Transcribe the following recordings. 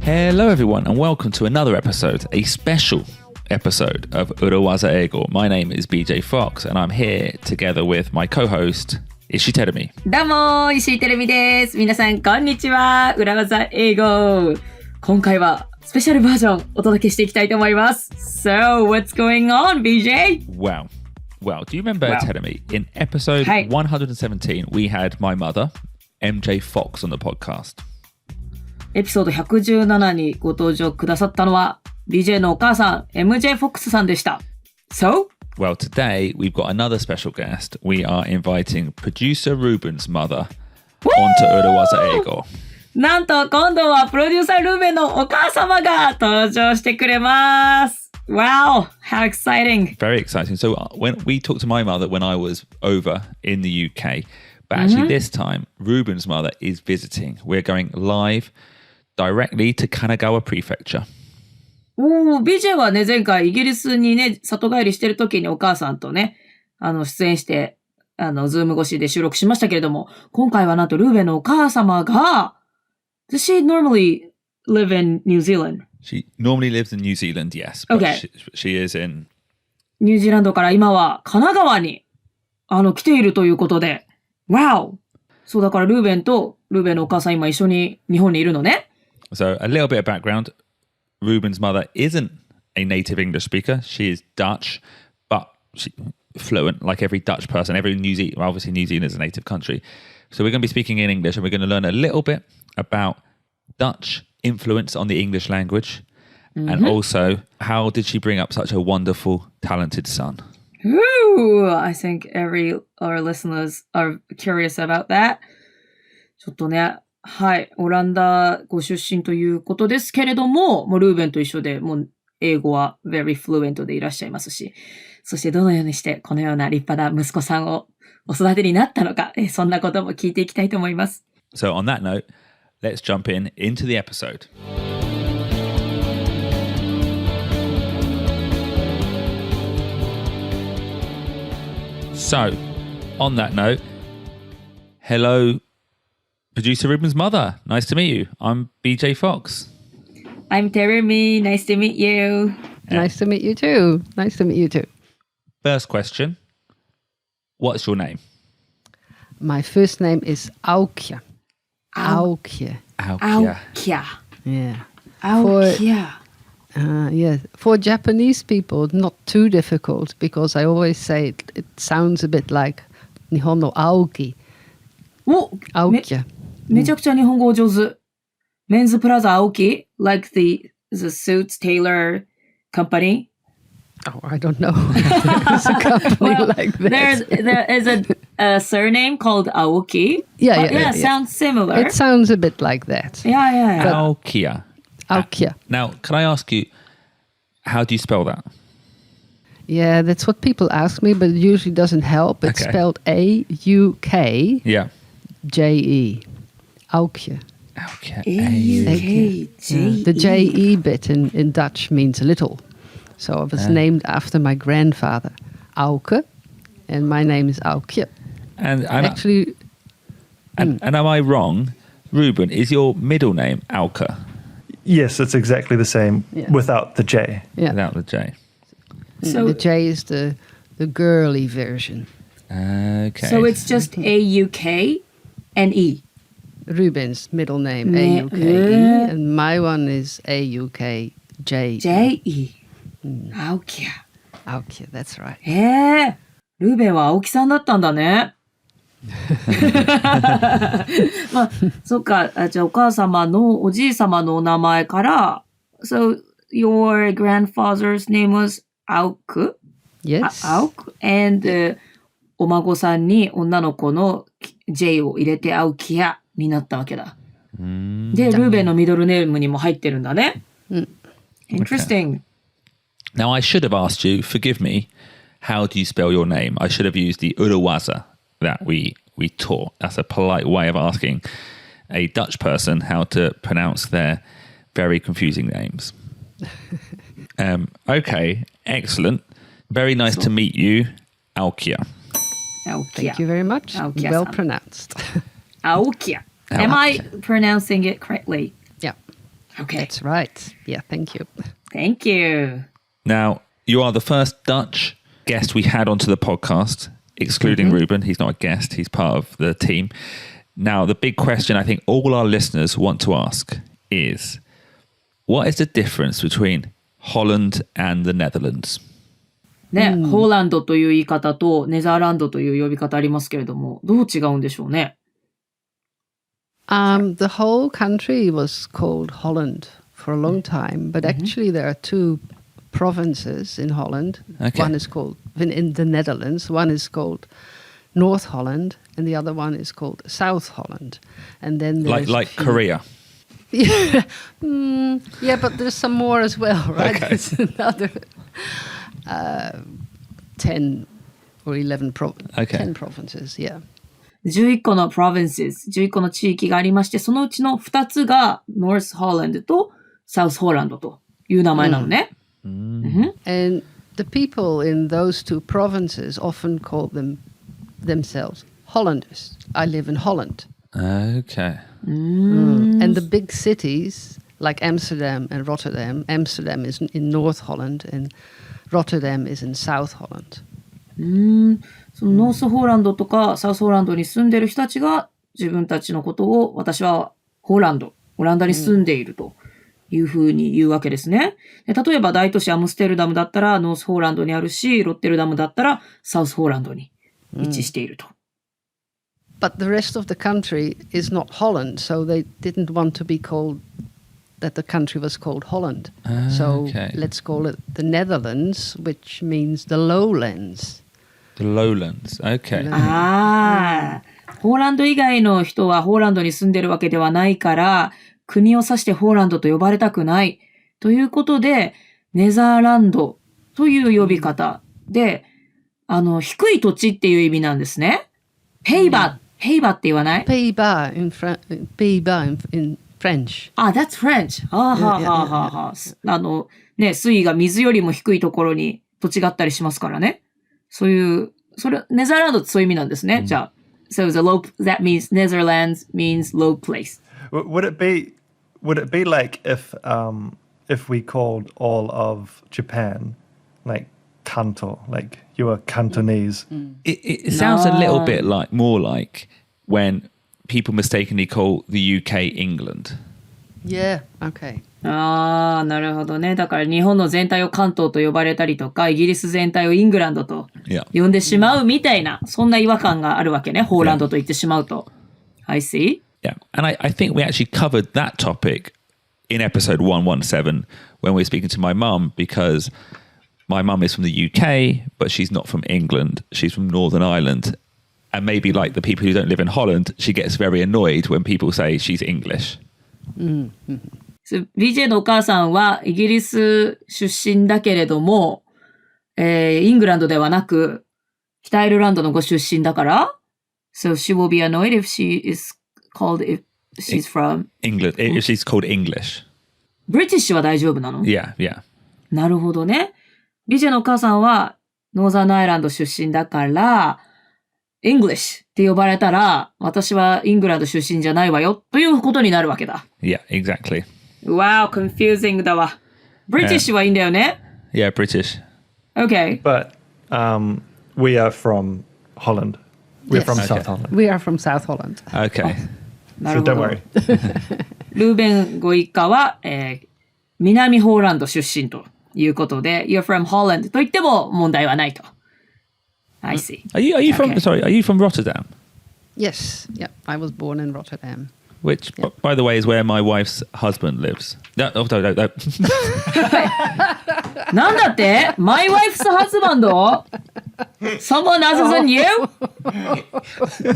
Hello everyone and welcome to another episode, a special episode of 裏技英語. My name is BJ Fox and I'm here together with my co-host, Ishii Terumi. どうも、石井てるみです。皆さん、こんにちは。裏技英語。今回はスペシャルバージョンお届けしていきたいと思います。So, what's going on, BJ? Well, do you remember, Terumi, in episode 117, we had my mother, MJ Fox, on the podcast. エピソード117にご登場くださったのは BJ のお母さん MJ フォックスさんでした。So? Well, today we've got another special guest. We are inviting producer Ruben's mother onto 裏技英語. なんと今度はプロデューサールーベンのお母様が登場してくれます。Wow, how exciting. Very exciting. So when we talked to my mother when I was over in the UK, but actually this time Ruben's mother is visiting. We're going live directly to Kanagawa Prefecture. BJ はね、前回イギリスにね、里帰りしてる時にお母さんとね、出演して、ズーム越しで収録しましたけれども、今回はなんとルーベンのお母様が、Does she normally live in New Zealand? She normally lives in New Zealand, yes. But she is in... ニュージーランドから今は神奈川に、来ているということで、Wow! そうだからルーベンとルーベンのお母さん今一緒に日本にいるのね。So a little bit of background. Ruben's mother isn't a native English speaker. She is Dutch, but she's fluent like every Dutch person. Obviously New Zealand is a native country. So we're going to be speaking in English and we're going to learn a little bit about Dutch influence on the English language. And also, how did she bring up such a wonderful, talented son? Ooh, I think our listeners are curious about that. ちょっとね、はい、オランダご出身ということですけれども、もうルーベンと一緒で、もう英語は very fluent でいらっしゃいますし、そしてどのようにしてこのような立派な息子さんをお育てになったのか、そんなことも聞いていきたいと思います。So on that note, let's jump into the episode. So, on that note, hello, producer Ruben's mother. Nice to meet you. I'm BJ Fox. I'm Terumi. Nice to meet you. Nice to meet you too. Nice to meet you too. First question. What's your name? My first name is Aukje. Aukje. Aukje. Yeah. Aukje. Yeah. For Japanese people, not too difficult because I always say it sounds a bit like Nihon no Aoki. Aukje. めちゃくちゃ日本語上手。メンズプラザ青木 like the suits tailor company. Oh, I don't know. There's a company like that. There is a surname called Aoki. Yeah. Sounds similar. It sounds a bit like that. Yeah. Aukje. Aukje. Now, can I ask you, how do you spell that? Yeah, that's what people ask me, but it usually doesn't help. It's spelled A-U-K. Yeah. J-E. Aukje. Aukje. A-U-K-J-E. The J-E bit in Dutch means little. So it was named after my grandfather, Auke, and my name is Aukje. And actually... And am I wrong? Ruben, is your middle name Auke? Yes, it's exactly the same without the J. Yeah. Without the J. So the J is the girly version. Okay. So it's just A-U-K and E. Ruben's middle name, A-U-K-E, and my one is A-U-K-J-E. J-E. Aukje. Aukje, that's right. ルーベンは青木さんだったんだね。まあ、そっか。じゃあお母様のおじい様のお名前から、So your grandfather's name was Auke? Yes. Auke. And お孫さんに女の子の J を入れてAukjeになったわけだ。で、ルーベンのミドルネームにも入ってるんだね。Interesting. Now, I should have asked you, forgive me, how do you spell your name? I should have used the urawaza that we taught. That's a polite way of asking a Dutch person how to pronounce their very confusing names. Okay, excellent. Very nice to meet you, Aukje. Thank you very much. Well pronounced. Aukje. Am I pronouncing it correctly? Yeah. Okay. That's right. Yeah, thank you. Thank you. Now, you are the first Dutch guest we had onto the podcast, excluding Ruben. He's not a guest, he's part of the team. Now, the big question I think all our listeners want to ask is, what is the difference between Holland and the Netherlands? ね、ホーランドという言い方とネザーランドという呼び方ありますけれども、どう違うんでしょうね。The whole country was called Holland for a long time, but actually there are two provinces in Holland. Okay. One is called, in the Netherlands, one is called North Holland and the other one is called South Holland. And then there's Like Korea. Yeah, yeah, but there's some more as well, right? Okay. There's another 10 or 11 Okay. 10 provinces, yeah. 11個の provinces、11個の地域がありまして、そのうちの2つが North Holland と South Holland という名前なのね。And the people in those two provinces often call themselves Hollanders. I live in Holland. Okay. And the big cities like Amsterdam and Rotterdam, Amsterdam is in North Holland and Rotterdam is in South Holland. そのノースホーランドとかサウスホーランドに住んでる人たちが自分たちのことを私はオランダに住んでいるというふうに言うわけですね。で例えば大都市アムステルダムだったらノースホーランドにあるし、ロッテルダムだったらサウスホーランドに位置していると。But the rest of the country is not Holland, so they didn't want to be called that the country was called Holland. So let's call it the Netherlands, which means the lowlands. The lowlands. Okay. ああ、ホーランド以外の人はホーランドに住んでるわけではないから、国を指してホーランドと呼ばれたくないということで、ネザーランドという呼び方で、低い土地っていう意味なんですね。ペイバって言わない？ Pays-bas in French. Ah, that's French. ね、水位が水よりも低いところに土地があったりしますからね。そういう、ネザーランドってそういう意味なんですね。じゃあ、so that means Netherlands means low place. Would it be like if we called all of Japan like Kanto, like you are Cantonese? It sounds a little bit more like when people mistakenly call the UK England. Yeah, okay. ああ、なるほどね。だから日本の全体を関東と呼ばれたりとか、イギリス全体をイングランドと呼んでしまうみたいな、そんな違和感があるわけね。ホーランドと言ってしまうと。I see. Yeah, and I think we actually covered that topic in episode 117 when we were speaking to my mum, because my mum is from the UK, but she's not from England. She's from Northern Ireland. And maybe like the people who don't live in Holland, she gets very annoyed when people say she's English. BJ のお母さんはイギリス出身だけれども、イングランドではなく、北アイルランドのご出身だから、so she will be annoyed if she is called, if she's from England, if she's called English. ブリティッシュは大丈夫なの？ Yeah. なるほどね。BJ のお母さんはノーザンアイランド出身だから、English って呼ばれたら、私はイングランド出身じゃないわよということになるわけだ。Yeah, exactly. Wow, confusing だわ。ブリティッシュはいいんだよね。Yeah, British. Okay. But we are from Holland. We're Yes. from Okay. South Holland. We are from South Holland. Okay. な So るほ don't ど。 worry. ルーベンご一家は、南ホーランド出身ということで、You're from Holland と言っても問題はないと。I see. Are you from? Okay. Sorry, are you from Rotterdam? Yes, yeah. I was born in Rotterdam. Which, Yeah. by the way, is where my wife's husband lives. No. なんだって ?My wife's husband? Someone other than you?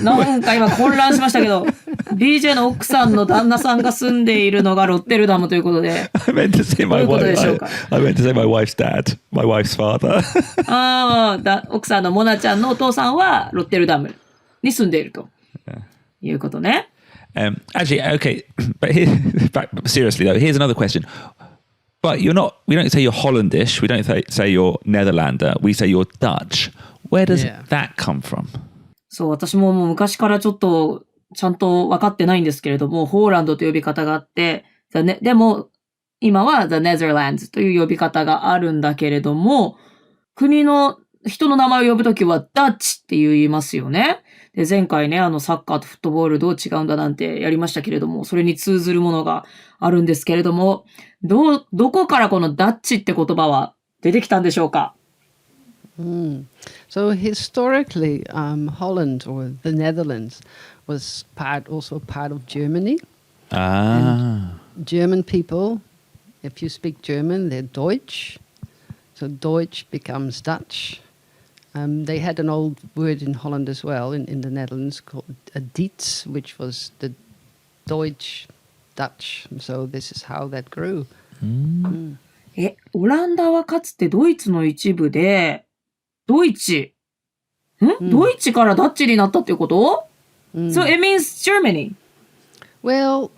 なんか今混乱しましたけど、BJ の奥さんの旦那さんが住んでいるのがロッテルダムということで。I meant to say my どういうことでしょう wife. か I meant to say my wife's dad, my wife's father. 奥さんのモナちゃんのお父さんはロッテルダムに住んでいるということね。Actually, okay, but seriously though, here's another question. But we don't say you're Hollandish, we don't say you're Netherlander, we say you're Dutch. Where does that come from? そう、私ももう昔からちょっとちゃんと分かってないんですけれども、ホーランドという呼び方があって、でも、今は The Netherlands という呼び方があるんだけれども、国の人の名前を呼ぶときは Dutch って言いますよね。で、前回ね、サッカーとフットボールどう違うんだなんてやりましたけれども、それに通ずるものがあるんですけれども、どこからこのダッチって言葉は出てきたんでしょうか？ So historically, Holland or the Netherlands was also part of Germany. And German people, if you speak German, they're Deutsch. So Deutsch becomes Dutch. They had an old word in Holland as well, in the Netherlands, called a Dietz, which was the Deutsch Dutch. So this is how that grew. オランダはかつてドイツの一部で、ドイツからダッチになったっていうこと？ So it means Germany. Well,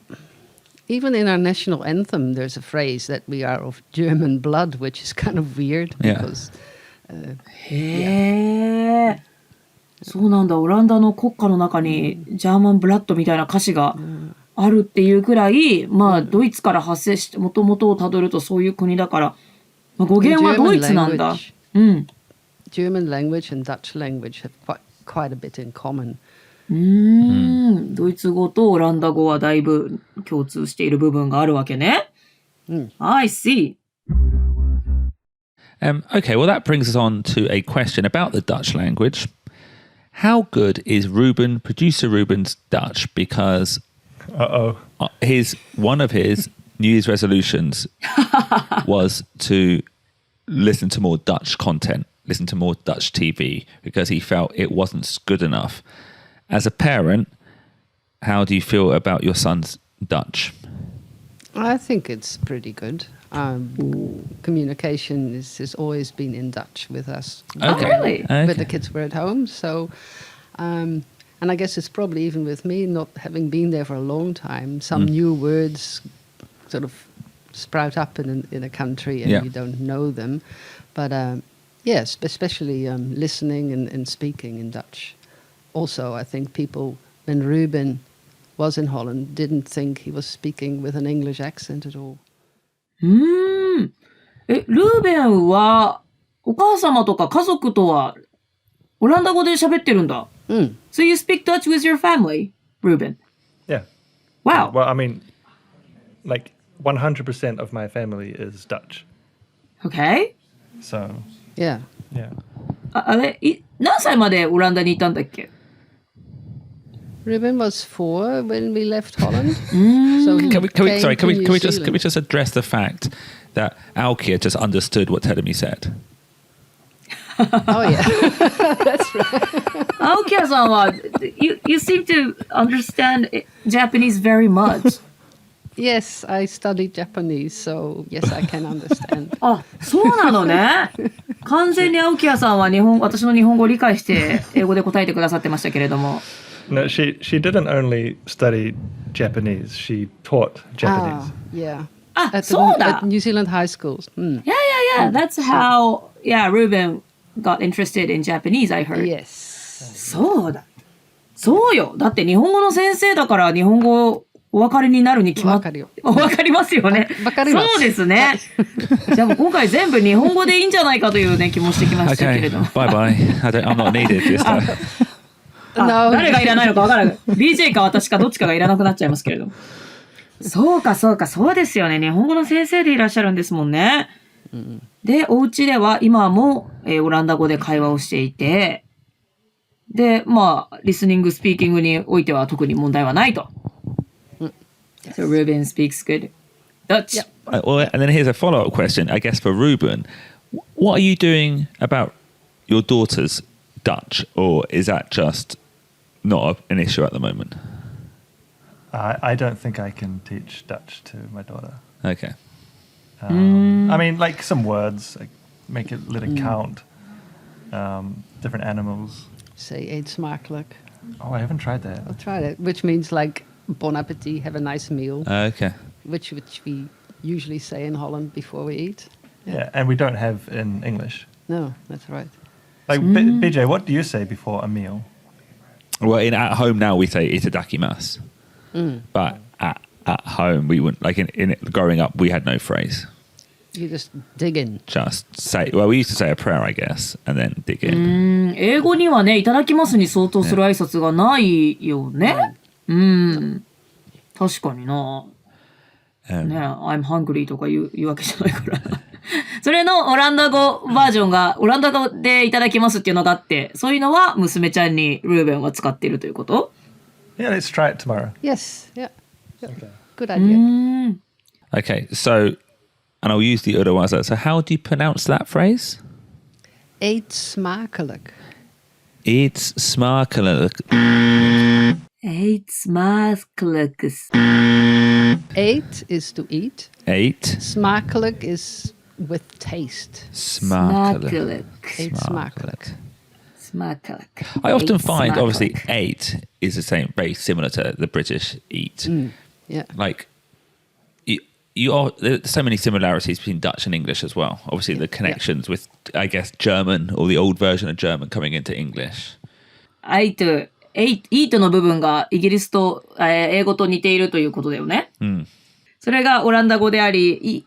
even in our national anthem, there's a phrase that we are of German blood, which is kind of weird because. へえ。そうなんだ。オランダの国歌の中にジャーマンブラッドみたいな歌詞があるっていうくらい、まあドイツから発生してもともとをたどるとそういう国だから、まあ、語源はドイツなんだ。German language and Dutch language have quite a bit in common. ドイツ語とオランダ語はだいぶ共通している部分があるわけね。I see. Okay, well, that brings us on to a question about the Dutch language. How good is producer Ruben's Dutch? Because one of his New Year's resolutions was to listen to more Dutch content, listen to more Dutch TV, because he felt it wasn't good enough. As a parent, how do you feel about your son's Dutch? I think it's pretty good. Communication has always been in Dutch with us. Okay. Really? With the kids were at home. So, and I guess it's probably even with me, not having been there for a long time, some new words sort of sprout up in a country and you don't know them. But yes, especially listening and speaking in Dutch. Also, I think people, when Ruben was in Holland, didn't think he was speaking with an English accent at all. ルーベンはお母様とか家族とはオランダ語で喋ってるんだ。So you speak Dutch with your family, Ruben? Yeah. Wow. Well, I mean, like 100% of my family is Dutch. Okay. So. Yeah. Yeah. あれ、何歳までオランダにいたんだっけ？ Ruben was 4 when we left Holland. So can we just address the fact that Aukje just understood what Tedemi said? Oh yeah, that's right. Aukjeさんは you seem to understand Japanese very much. Yes, I studied Japanese, so yes, I can understand. あ、そうなのね。完全にAukjeさんは私の日本語を理解して英語で答えてくださってましたけれども。No, she didn't only study Japanese, she taught Japanese. Yeah. At New Zealand high schools. Yeah. That's how, Ruben got interested in Japanese, I heard. Yes. そうだ。そうよ。だって日本語の先生だから日本語お分かりになるに決まって。わかりますよね。わかります。そうですね。じゃあもう今回全部日本語でいいんじゃないかというね気もしてきましたけれども。Okay, bye bye. I'm not needed this time. 誰がいらないのか分からない。BJ か私かどっちかがいらなくなっちゃいますけれども。そうですよね。日本語の先生でいらっしゃるんですもんね。で、お家では今も、オランダ語で会話をしていて、で、まあ、リスニング、スピーキングにおいては特に問題はないと。So Ruben speaks good Dutch. Yep. Well, and then here's a follow-up question, I guess, for Ruben. What are you doing about your daughter's Dutch, or is that just not an issue at the moment? I don't think I can teach Dutch to my daughter. Okay. I mean, like some words, like let it count. Different animals. Say eet smakelijk. Oh, I haven't tried that. I'll try that, which means like bon appetit, have a nice meal. Okay. Which we usually say in Holland before we eat. Yeah, and we don't have in English. No, that's right. Like BJ, what do you say before a meal? Well, at home now we say itadakimasu. But at at home, we wouldn't, like in growing up, we had no phrase. You just dig in. Just say, well, we used to say a prayer, I guess, and then dig in. 英語にはね、いただきますに相当する挨拶がないよね。確かにな。ね、I'm hungry とか言うわけじゃないから。それのオランダ語バージョンが、オランダ語でいただきますっていうのがあって、そういうのは娘ちゃんにルーベンは使っているということ？ Yeah, let's try it tomorrow. Yes, yeah. Okay. Good idea. Okay, so, and I'll use the Urawaza. So how do you pronounce that phrase? Eet smakelijk. Eet smakelijk. Eet smakelijk. Eet is to eat. Eet. Smakelijk is with taste. Smakelijk. Eet smakelijk. Smakelijk. I often find, obviously, ate is the same, very similar to the British eat. Yeah. Like, there's so many similarities between Dutch and English as well. Obviously, the connections with, I guess, German or the old version of German coming into English. eat の部分がイギリスと、英語と似ているということだよね。それがオランダ語であり、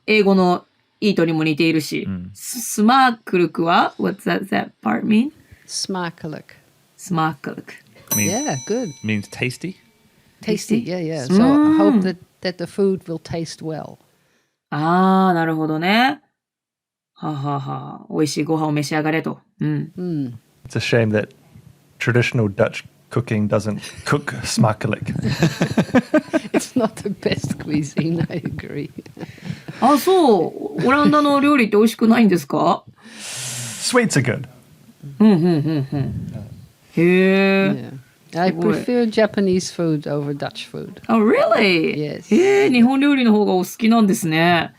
英語の eat にも似ているし。スマークルクは What's that part mean? Smakelijk. Smakelijk. Yeah, good. Means tasty? Tasty, yeah. So I hope that the food will taste well. あー、なるほどね。ははは。美味しいご飯を召し上がれと。It's a shame that traditional Dutch cooking doesn't cook smakelijk. It's not the best cuisine, I agree. あ、そう。オランダの料理って美味しくないんですか？ Sweets are good. へえ。Yeah. I prefer Japanese food over Dutch food. Oh, really? Yes. へえ、日本料理の方がお好きなんですね。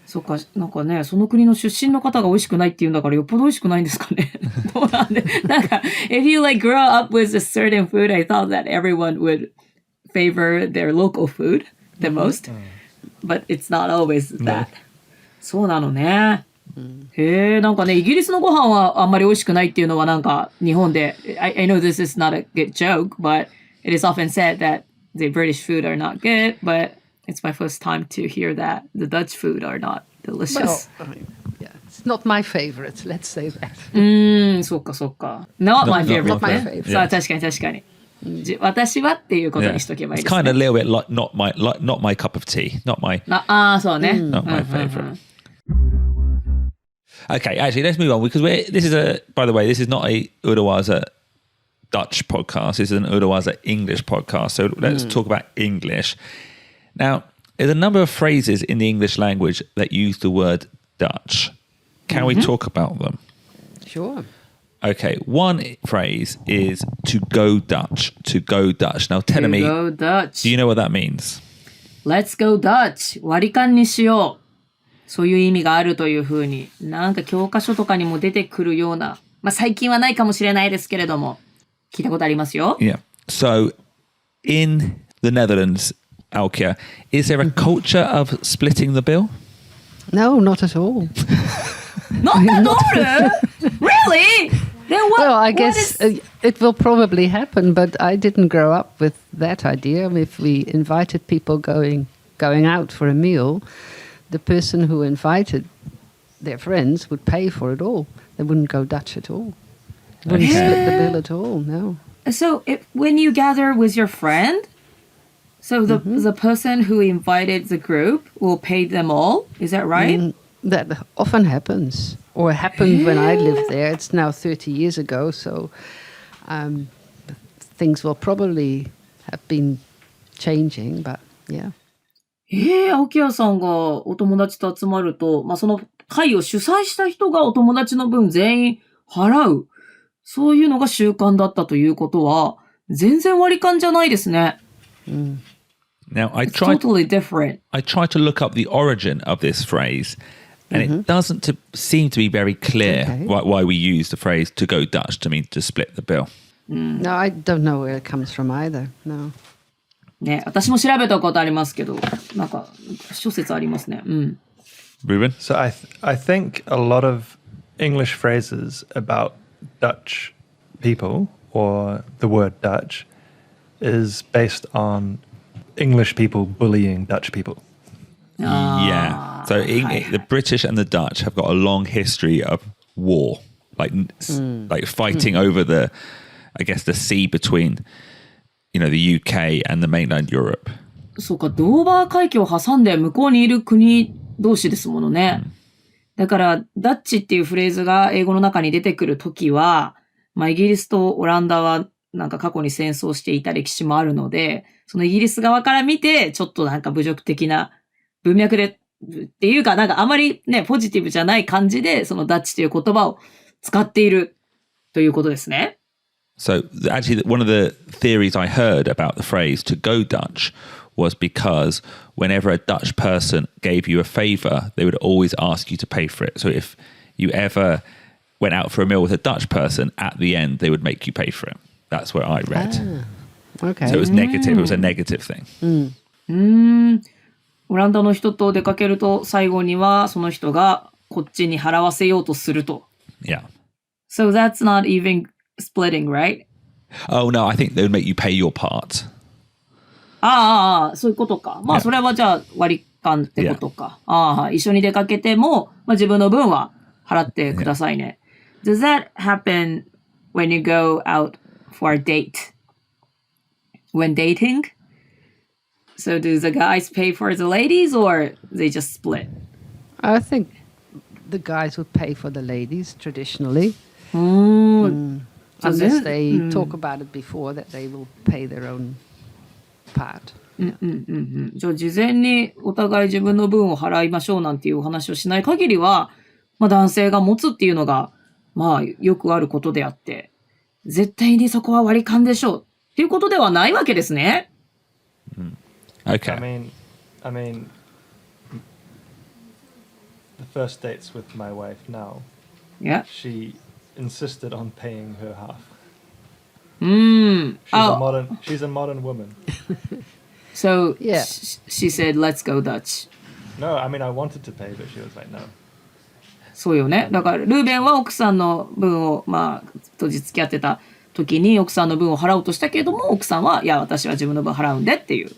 そっか、なんかね、その国の出身の方が美味しくないっていうんだからよっぽど美味しくないんですかね。どうなんで、なんか、if you like grow up with a certain food, I thought that everyone would favor their local food the most. But it's not always that. そうなのね。へえ、なんかね、イギリスのご飯はあんまり美味しくないっていうのはなんか日本で、I know this is not a good joke, but it is often said that the British food are not good, but it's my first time to hear that the Dutch food are not delicious. Well, I mean, yeah, it's not my favorite, let's say that. そっかそっか。Not my favorite. Not my favorite. さあ、確かに確かに。私はっていうことにしとけばいいですね。It's kind of a little bit like not my cup of tea, not my そうね。not my favorite. Okay, actually, let's move on because by the way, this is not a Urawaza Dutch podcast. This is an Urawaza English podcast. So let's talk about English. Now, there's a number of phrases in the English language that use the word Dutch. Can we talk about them? Sure. Okay, one phrase is to go Dutch. To go Dutch. Now, tell me, go Dutch. do you know what that means? Let's go Dutch. 割り勘にしよう。そういう意味があるというふうに、なんか教科書とかにも出てくるような、まあ最近はないかもしれないですけれども、聞いたことありますよ。Yeah. So, in the Netherlands, Aukje, is there a culture of splitting the bill? No, not at all. Not at all? Really? Then what? Well, I guess it will probably happen, but I didn't grow up with that idea. If we invited people going out for a meal, the person who invited their friends would pay for it all. They wouldn't go Dutch at all. Wouldn't split the bill at all, no. So when you gather with your friend, so the person who invited the group will pay them all? Is that right? That often happens, or happened when I lived there. It's now 30 years ago, so things will probably have been changing, but yeah. 青木屋さんがお友達と集まると、まあ、その会を主催した人がお友達の分全員払う。そういうのが習慣だったということは、全然割り勘じゃないですね。Now, It's totally different. I tried to look up the origin of this phrase, and it doesn't seem to be very clear why we use the phrase to go Dutch to mean to split the bill. No, I don't know where it comes from either, no. ね、私も調べたことありますけど、なんか諸説ありますね。Ruben? So I think a lot of English phrases about Dutch people or the word Dutch is based on English people bullying Dutch people. Yeah. So the British and the Dutch have got a long history of war, like fighting over the sea between, the UK and the mainland Europe. そうか、ドーバー海峡を挟んで向こうにいる国同士ですものね。だから、ダッチっていうフレーズが英語の中に出てくるときは、イギリスとオランダはなんか過去に戦争していた歴史もあるので、そのイギリス側から見て、ちょっとなんか侮辱的な文脈で、っていうかなんかあまりね、ポジティブじゃない感じで、そのダッチという言葉を使っているということですね。So actually, one of the theories I heard about the phrase to go Dutch was because whenever a Dutch person gave you a favor, they would always ask you to pay for it. So if you ever went out for a meal with a Dutch person, at the end, they would make you pay for it. That's what I read. Okay. So it was negative. It was a negative thing. オランダの人と出かけると最後にはその人がこっちに払わせようとすると。Yeah. So that's not even splitting, right? Oh, no, I think they would make you pay your part. そういうことか。それはじゃあ割り勘ってことか。一緒に出かけても、自分の分は払ってくださいね。Does that happen when you go out for a date? When dating? So do the guys pay for the ladies or they just split? I think the guys would pay for the ladies traditionally. Unless they talk about it before that they will pay their own part. じゃあ事前にお互い自分の分を払いましょうなんていうお話をしない限りは、男性が持つっていうのが、よくあることであって、絶対にそこは割り勘でしょうっていうことではないわけですね。Okay. I mean, the first dates with my wife now. Yeah. She insisted on paying her half. She's a modern woman. So yeah. she said, let's go Dutch. No, I mean, I wanted to pay, but she was like, no. そうよね。だから、ルーベンは奥さんの分を、当時付き合ってた時に奥さんの分を払おうとしたけれども、奥さんは、いや、私は自分の分払うんでっていう。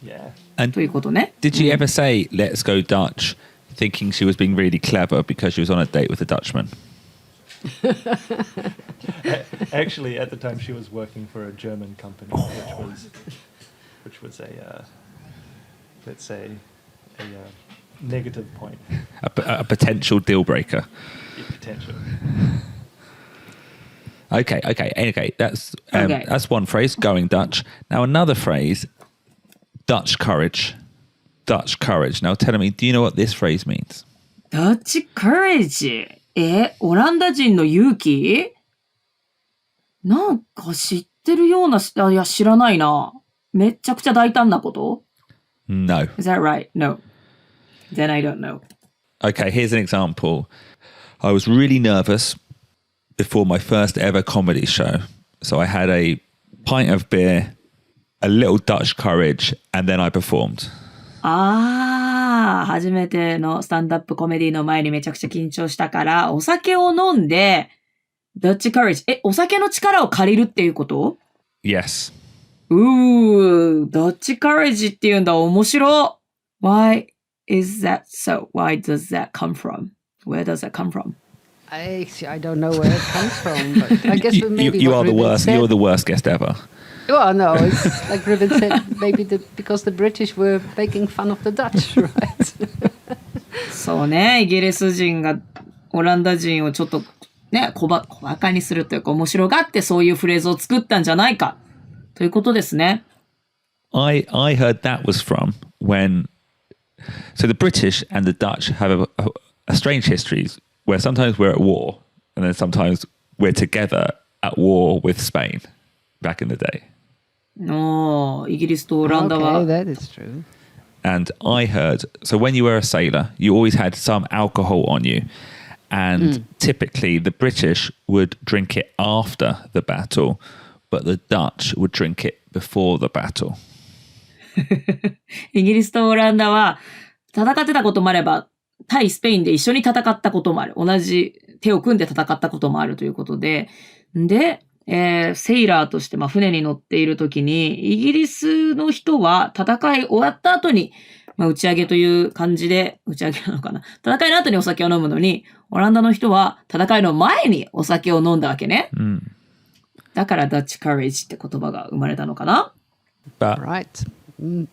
Yeah. ということね。Did you ever say, let's go Dutch, thinking she was being really clever because she was on a date with a Dutchman? Actually, at the time, she was working for a German company, which was a, let's say, a negative point. A potential deal breaker. Yeah, potential. Okay. That's one phrase, going Dutch. Now another phrase, Dutch courage. Dutch courage. Now tell me, do you know what this phrase means? Dutch courage? オランダ人の勇気？なんか知ってるような、いや知らないな。めちゃくちゃ大胆なこと？ No. Is that right? No. Then I don't know. Okay, here's an example. I was really nervous before my first ever comedy show. So I had a pint of beer, a little Dutch courage, and then I performed. 初めてのスタンドアップコメディの前にめちゃくちゃ緊張したから、お酒を飲んで、Dutch courage。お酒の力を借りるっていうこと？ Yes. Dutch courage っていうんだ、面白。Why is that so? Why does that come from? Where does that come from? I don't know where it comes from, but I guess maybe you are the worst. You're the worst guest ever. Well, no, it's like Ruben said, maybe because the British were making fun of the Dutch, right? そうね、イギリス人がオランダ人をちょっとね、小馬鹿にするというか面白がってそういうフレーズを作ったんじゃないかということですね。I heard that was from when, so the British and the Dutch have a strange histories where sometimes we're at war and then sometimes we're together at war with Spain back in the day. イギリスとオランダは。Okay, that is true. And I heard, so when you were a sailor, you always had some alcohol on you. And typically the British would drink it after the battle, but the Dutch would drink it before the battle. イギリスとオランダは戦ってたこともあれば、対スペインで一緒に戦ったこともある。同じ手を組んで戦ったこともあるということで。で、セイラーとして、船に乗っているときに、イギリスの人は戦い終わった後に、打ち上げという感じで、打ち上げなのかな。戦いの後にお酒を飲むのに、オランダの人は戦いの前にお酒を飲んだわけね。だから Dutch courage って言葉が生まれたのかな。Right. Yeah,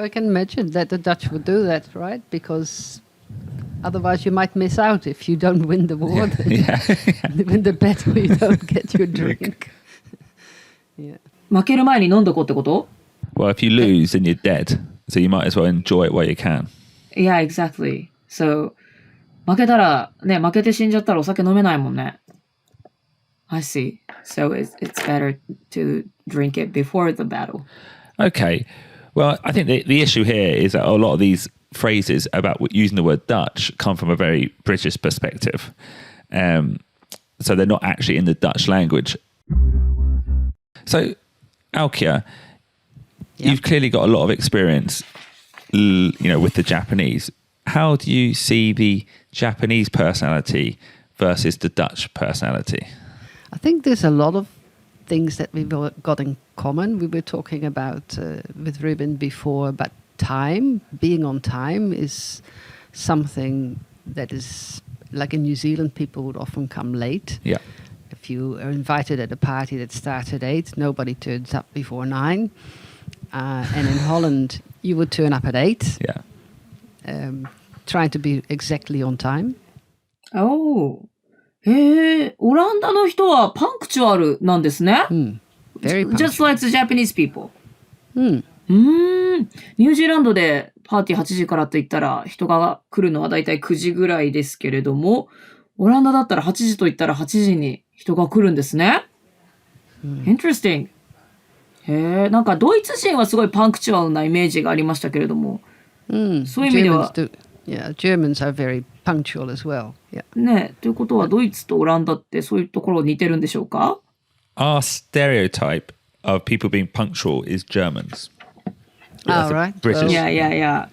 I can imagine that the Dutch would do that, right? Because otherwise you might miss out if you don't win the war. Win the battle, you don't get your drink. 負ける前に飲んどこうってこと？ Well, if you lose, then you're dead. So you might as well enjoy it while you can. Yeah, exactly. So, 負けたら、ね、負けて死んじゃったらお酒飲めないもんね。I see. So it's better to drink it before the battle. Okay. Well, I think the issue here is that a lot of these phrases about using the word Dutch come from a very British perspective. So they're not actually in the Dutch language. So, Aukje, you've clearly got a lot of experience, with the Japanese. How do you see the Japanese personality versus the Dutch personality? I think there's a lot of things that we've got in common. We were talking about with Ruben before about time. Being on time is something that is, like in New Zealand, people would often come late. Yeah. If you are invited at a party that starts at 8, nobody turns up before 9. And in Holland, you would turn up at 8. Yeah. Trying to be exactly on time. Oh. オランダの人はパンクチュアルなんですね。Very punctual. Just like the Japanese people. ニュージーランドでパーティー8時からと言ったら人が来るのはだいたい9時ぐらいですけれども、オランダだったら8時と言ったら8時に人が来るんですね。Interesting. なんかドイツ人はすごいパンクチュアルなイメージがありましたけれども、そういう意味では。Germans are very punctual as well. Yeah. ね、ということはドイツとオランダってそういうところ似てるんでしょうか？ Our stereotype of people being punctual is Germans. Right. British. Yeah.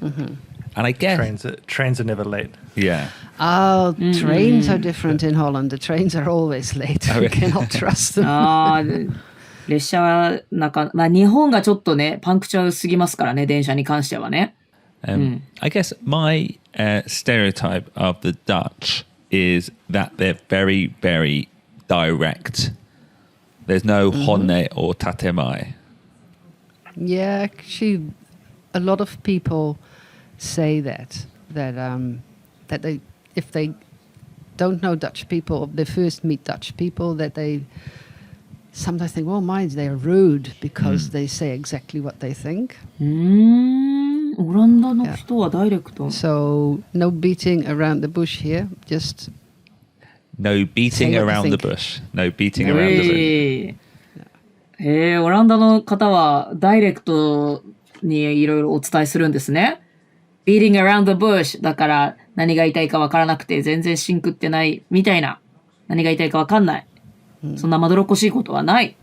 And I guess trains are never late. Yeah. Oh, trains are different in Holland. The trains are always late. You cannot trust them. 列車は日本がちょっとね、パンクチュアルすぎますからね、電車に関してはね。I guess my stereotype of the Dutch is that they're very, very direct. There's no honne or tatemai. Yeah, actually, a lot of people say that they, if they don't know Dutch people, they first meet Dutch people, that they sometimes think, oh, they're rude because they say exactly what they think. オランダの人はダイレクト。So, no beating around the bush here, just No beating around the bush. No beating around the bush. オランダの方はダイレクトにいろいろお伝えするんですね。Beating around the bush だから何が言いたいかわからなくて全然シンクってないみたいな。何が言いたいかわかんない。そんなまどろっこしいことはない。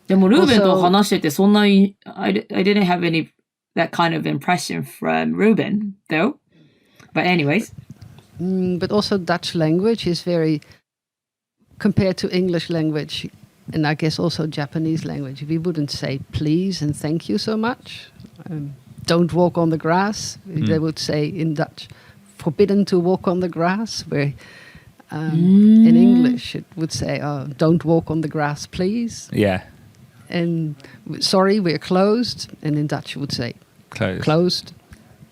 でもルーベンと話しててそんなに I didn't have any that kind of impression from Ruben though. But anyways. But also Dutch language is very, compared to English language, and I guess also Japanese language, we wouldn't say please and thank you so much. Don't walk on the grass. They would say in Dutch, forbidden to walk on the grass, where in English it would say, don't walk on the grass, please. Yeah. And sorry, we're closed. And in Dutch it would say, closed.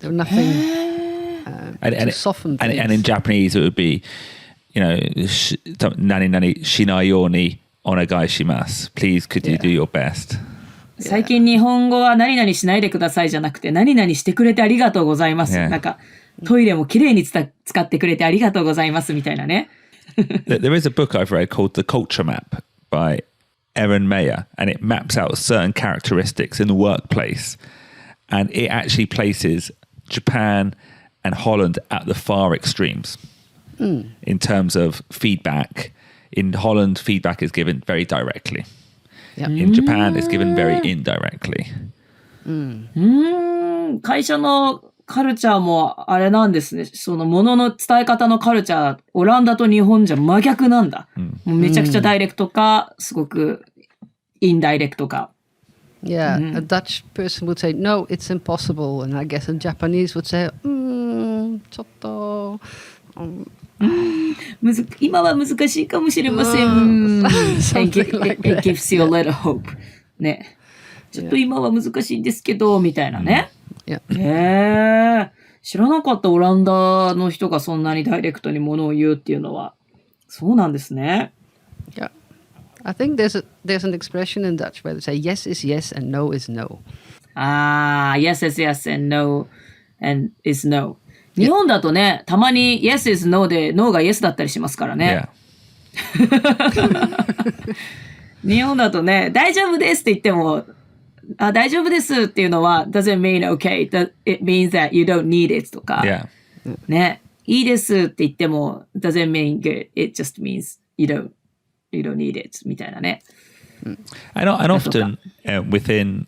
There's nothing to soften things. And in Japanese it would be, nani nani shinai yoni onegai shimasu. Please, could you do your best? 最近日本語は何々しないでくださいじゃなくて何々してくれてありがとうございます。なんかトイレもきれいに使ってくれてありがとうございますみたいなね。There is a book I've read called The Culture Map by Erin Mayer, and it maps out certain characteristics in the workplace, and it actually places Japan and Holland at the far extremes in terms of feedback. In Holland, feedback is given very directly. In Japan, it's given very indirectly. 会社のカルチャーもあれなんですね。そのものの伝え方のカルチャー、オランダと日本じゃ真逆なんだ。もうめちゃくちゃダイレクトか、すごくインダイレクトか。Yeah, a Dutch person would say, no, it's impossible. And I guess a Japanese would say, ちょっと、今は難しいかもしれません。It gives you a little hope. ね。ちょっと今は難しいんですけど、みたいなね。知らなかったオランダの人がそんなにダイレクトにものを言うっていうのは。そうなんですね。Yeah. I think there's an expression in Dutch where they say yes is yes and no is no. Yes is yes and no and is no. 日本だとね、たまに yes is no で no が yes だったりしますからね。日本だとね、大丈夫ですって言っても、大丈夫ですっていうのは doesn't mean okay. It means that you don't need it とか。ね、いいですって言っても doesn't mean good. It just means you don't need it みたいなね。And often within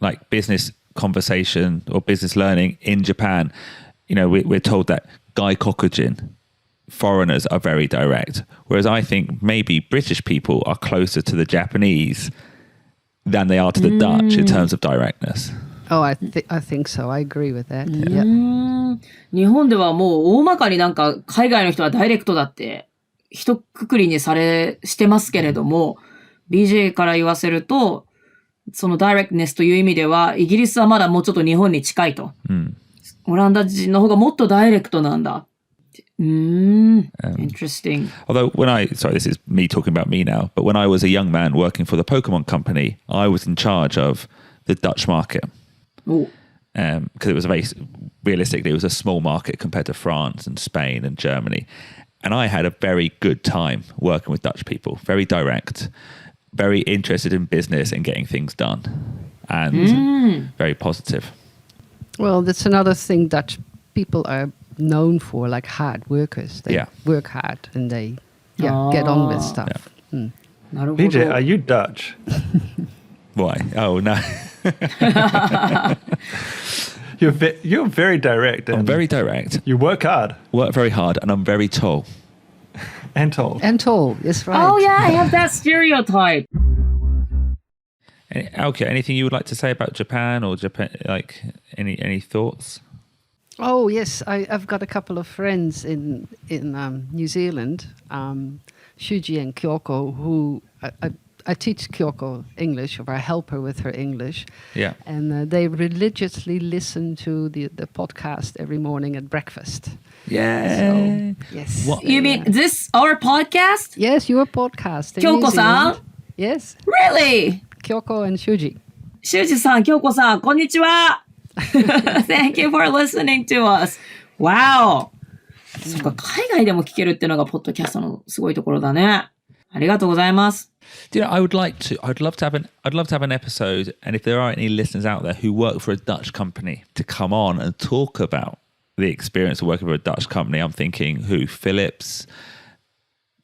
like business conversation or business learning in Japan, we're told that gaikokujin, foreigners, are very direct. Whereas I think maybe British people are closer to the Japanese than they are to the Dutch in terms of directness. Oh, I think so. I agree with that. Yeah. 日本ではもう大まかになんか海外の人はダイレクトだって一括りにしてますけれども、BJ から言わせると、そのダイレクトネスという意味では、イギリスはまだもうちょっと日本に近いと。オランダ人の方がもっとダイレクトなんだ。Interesting. Although this is me talking about me now, but when I was a young man working for the Pokemon company, I was in charge of the Dutch market. Because it was realistically, it was a small market compared to France and Spain and Germany. And I had a very good time working with Dutch people, very direct, very interested in business and getting things done, and very positive. Well, that's another thing Dutch people are known for, like hard workers. They work hard and they get on with stuff. BJ, are you Dutch? Why? Oh, no. You're very direct. I'm very direct. You work hard. Work very hard, and I'm very tall. And tall. And tall, that's right. Oh, yeah, I have that stereotype. Okay, anything you would like to say about Japan or Japan? Like any thoughts? Oh yes, I've got a couple of friends in New Zealand, Shuji and Kyoko, who I teach Kyoko English, or I help her with her English. Yeah. And they religiously listen to the podcast every morning at breakfast. Yeah. So, yes. What? You mean this our podcast? Yes, your podcast. Kyoko-san? Yes. Really? Kyoko and Shuji. Shuji-san, Kyoko-san, konnichiwa. Thank you for listening to us. Wow. そっか、海外でも聞けるっていうのがポッドキャストのすごいところだね。ありがとうございます。I'd love to have an episode, and if there are any listeners out there who work for a Dutch company, to come on and talk about the experience of working for a Dutch company. I'm thinking who? Philips,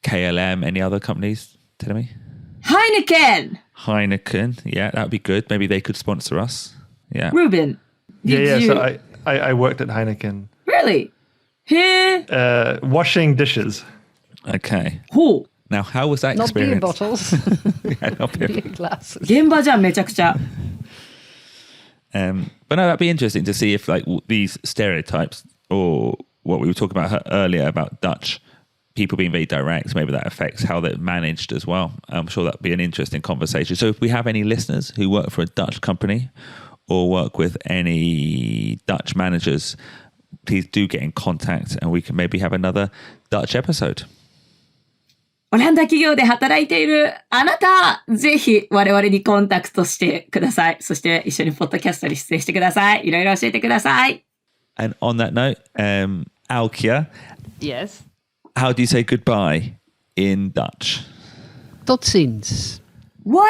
KLM, any other companies? Tell me. Heineken, yeah, that would be good. Maybe they could sponsor us. Yeah. Ruben. So I worked at Heineken. Really? Here? Washing dishes. Okay. Who? Now, how was that experience? Not beer bottles. Not beer glasses. 現場じゃん、めちゃくちゃ。But no, that'd be interesting to see if like these stereotypes or what we were talking about earlier about Dutch people being very direct, maybe that affects how they're managed as well. I'm sure that'd be an interesting conversation. So if we have any listeners who work for a Dutch company or work with any Dutch managers, please do get in contact and we can maybe have another Dutch episode. オランダ企業で働いているあなた、ぜひ我々にコンタクトしてください。そして一緒にポッドキャストに出演してください。いろいろ教えてください。And on that note, Aukje. Yes. How do you say goodbye in Dutch? Tot ziens. What?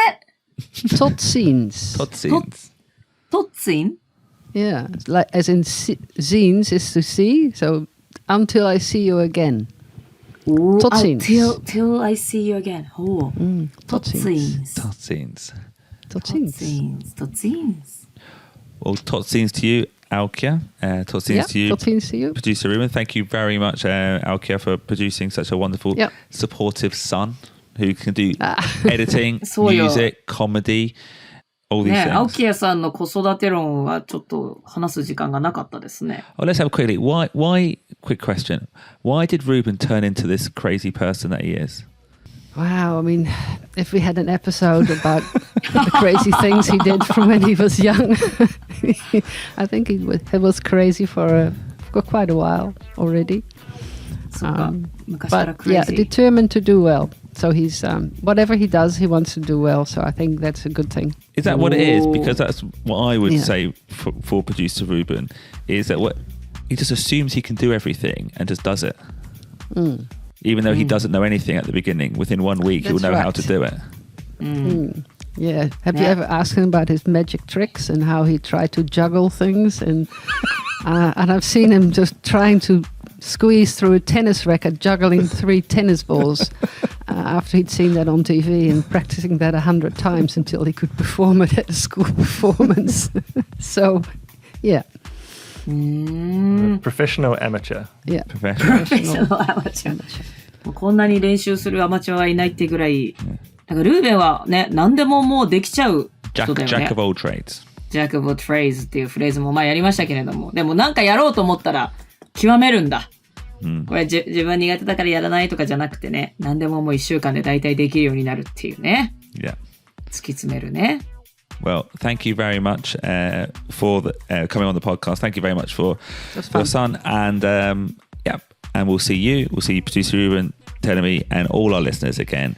Tot ziens. Tot ziens. Tot ziens? Yeah, like as in ziens is to see. So until I see you again. Tot ziens. Till I see you again. Oh. Tot ziens. Tot ziens. Tot ziens. Tot ziens. Well, tot ziens to you Aukje. Tot ziens to you. Tot ziens to you. Producer Ruben, thank you very much, Aukje, for producing such a wonderful, supportive son who can do editing, music, comedy, all these things. Aukje さんの子育て論はちょっと話す時間がなかったですね。Oh, let's have quickly. Quick question. Why did Ruben turn into this crazy person that he is? Wow, I mean, if we had an episode about the crazy things he did from when he was young, I think he was crazy for quite a while already. But yeah, determined to do well. So he's whatever he does, he wants to do well. So I think that's a good thing. Is that what it is? Because that's what I would say for producer Ruben, is that what he just assumes he can do everything and just does it. Even though he doesn't know anything at the beginning, within 1 week he'll know how to do it. Yeah. Have you ever asked him about his magic tricks and how he tried to juggle things? And I've seen him just trying to squeeze through a tennis racket, juggling 3 tennis balls after he'd seen that on TV and practicing that 100 times until he could perform it at a school performance. So, yeah. Professional amateur. Yeah. Professional amateur. こんなに練習するアマチュアはいないってぐらい。だからルーベンはね、何でももうできちゃう人だよね。Jack of all trades. Jack of all trades っていうフレーズも前やりましたけれども、でもなんかやろうと思ったら極めるんだ。これ自分苦手だからやらないとかじゃなくてね、何でももう1週間で大体できるようになるっていうね。Yeah. 突き詰めるね。Well, thank you very much for coming on the podcast. Thank you very much for your son. And and we'll see you, Producer Ruben, Telemi, and all our listeners again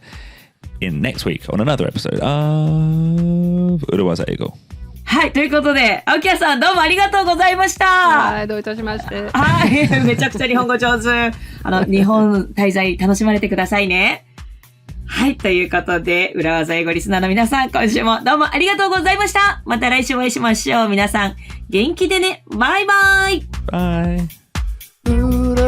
in next week on another episode of 裏技英語。はい、ということで、青木屋さんどうもありがとうございました。はい、どういたしまして。はい、めちゃくちゃ日本語上手。日本滞在楽しまれてくださいね。はい、ということで、裏技英語リスナーの皆さん、今週もどうもありがとうございました。また来週お会いしましょう。皆さん、元気でね。バイバイ。バイ。